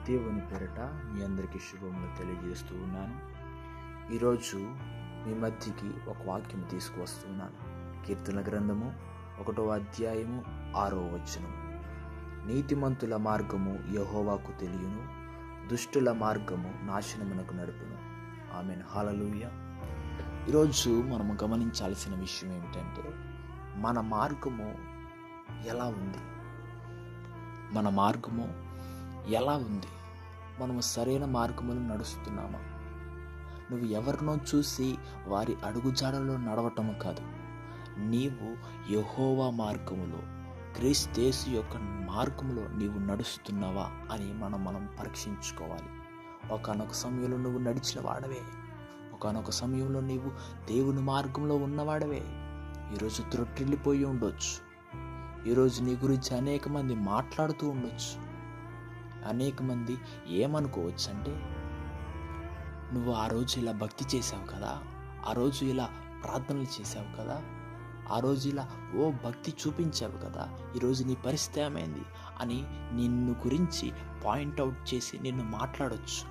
దేవుని పేరట మీ అందరికీ శుభములు తెలియజేస్తూ ఉన్నాను. ఈరోజు మీ మధ్యకి ఒక వాక్యం తీసుకువస్తున్నాను. కీర్తన గ్రంథము 1వ అధ్యాయము 6వ వచనం. నీతిమంతుల మార్గము యెహోవాకు తెలియను, దుష్టుల మార్గము నాశనమునకు నడుపును. ఆమేన్. హల్లెలూయా. ఈరోజు మనము గమనించాల్సిన విషయం ఏమిటంటే, మన మార్గము ఎలా ఉంది? మన మార్గము ఎలా ఉంది? మనము సరైన మార్గములో నడుస్తున్నామా? నువ్వు ఎవరినో చూసి వారి అడుగుజాడలో నడవటము కాదు, నీవు యెహోవా మార్గములో, క్రీస్తు యొక్క మార్గములో నీవు నడుస్తున్నావా అని మనం పరీక్షించుకోవాలి. ఒకానొక సమయంలో నువ్వు నడిచిన వాడవే, ఒకానొక సమయంలో నీవు దేవుని మార్గంలో ఉన్నవాడవే. ఈరోజు త్రొట్టిల్లిపోయి ఉండొచ్చు. ఈరోజు నీ గురించి అనేక మంది మాట్లాడుతూ ఉండొచ్చు. అనేక మంది ఏమనుకోవచ్చు అంటే, నువ్వు ఆ రోజు ఇలా భక్తి చేసావు కదా, ఆ రోజు ఇలా ప్రార్థనలు చేసావు కదా, ఆ రోజు ఇలా భక్తి చూపించావు కదా, ఈరోజు నీ పరిస్థితి ఏమైంది అని నిన్ను గురించి పాయింట్అవుట్ చేసి నిన్ను మాట్లాడొచ్చు.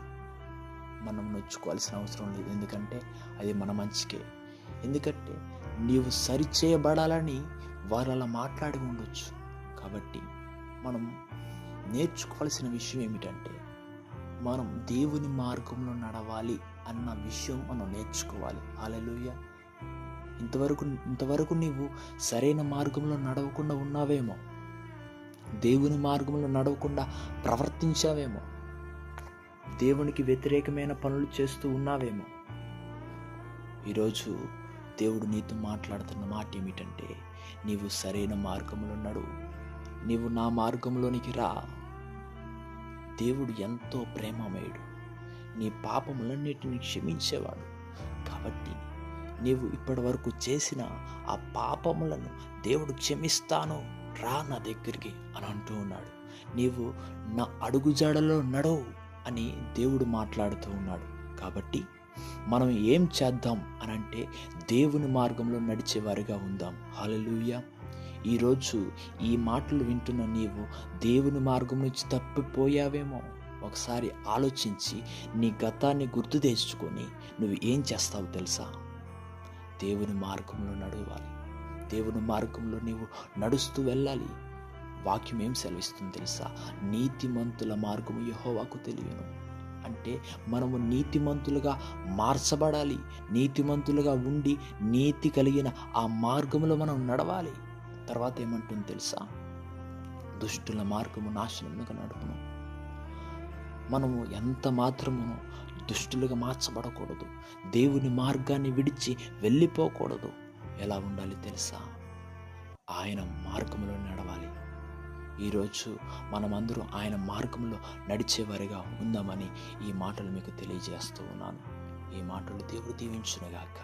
మనం నొచ్చుకోవాల్సిన అవసరం లేదు, ఎందుకంటే అది మన మంచికే. ఎందుకంటే నీవు సరిచేయబడాలని వారు అలా మాట్లాడి ఉండొచ్చు. కాబట్టి మనం నేర్చుకోవాల్సిన విషయం ఏమిటంటే, మనం దేవుని మార్గంలో నడవాలి అన్న విషయం మనం నేర్చుకోవాలి. హల్లెలూయా. ఇంతవరకు నీవు సరైన మార్గంలో నడవకుండా ఉన్నావేమో, దేవుని మార్గంలో నడవకుండా ప్రవర్తించావేమో, దేవునికి వ్యతిరేకమైన పనులు చేస్తూ ఉన్నావేమో. ఈరోజు దేవుడు నీతో మాట్లాడుతున్న మాట ఏమిటంటే, నీవు సరైన మార్గంలో నడువు, నీవు నా మార్గంలోనికి రా. దేవుడు ఎంతో ప్రేమమయుడు, నీ పాపములన్నిటిని క్షమించేవాడు. కాబట్టి నీవు ఇప్పటి వరకు చేసిన ఆ పాపములను దేవుడు క్షమిస్తాను, రా నా దగ్గరికి అని అంటూ ఉన్నాడు. నీవు నా అడుగుజాడలో నడవు అని దేవుడు మాట్లాడుతూ ఉన్నాడు. కాబట్టి మనం ఏం చేద్దాం అనంటే, దేవుని మార్గంలో నడిచేవారిగా ఉందాం. హల్లెలూయా. ఈరోజు ఈ మాటలు వింటున్న నీవు దేవుని మార్గం నుంచి తప్పిపోయావేమో. ఒకసారి ఆలోచించి నీ గతాన్ని గుర్తు తెచ్చుకొని నువ్వు ఏం చేస్తావు తెలుసా? దేవుని మార్గంలో నడవాలి. దేవుని మార్గంలో నీవు నడుస్తూ వెళ్ళాలి. వాక్యం ఏం సెలవిస్తుంది తెలుసా? నీతిమంతుల మార్గము యెహోవాకు తెలియను. అంటే మనము నీతిమంతులుగా మార్చబడాలి. నీతిమంతులుగా ఉండి నీతి కలిగిన ఆ మార్గంలో మనం నడవాలి. తర్వాత ఏమంటుంది తెలుసా? దుష్టుల మార్గము నాశనమునకు నడుపును. మనము ఎంత మాత్రమును దుష్టులుగా మార్చబడకూడదు. దేవుని మార్గాన్ని విడిచి వెళ్ళిపోకూడదు. ఎలా ఉండాలి తెలుసా? ఆయన మార్గంలో నడవాలి. ఈరోజు మనమందరం ఆయన మార్గంలో నడిచేవారిగా ఉందామని ఈ మాటలు మీకు తెలియజేస్తూ ఉన్నాను. ఈ మాటలు దేవుడు దీవించునుగాక.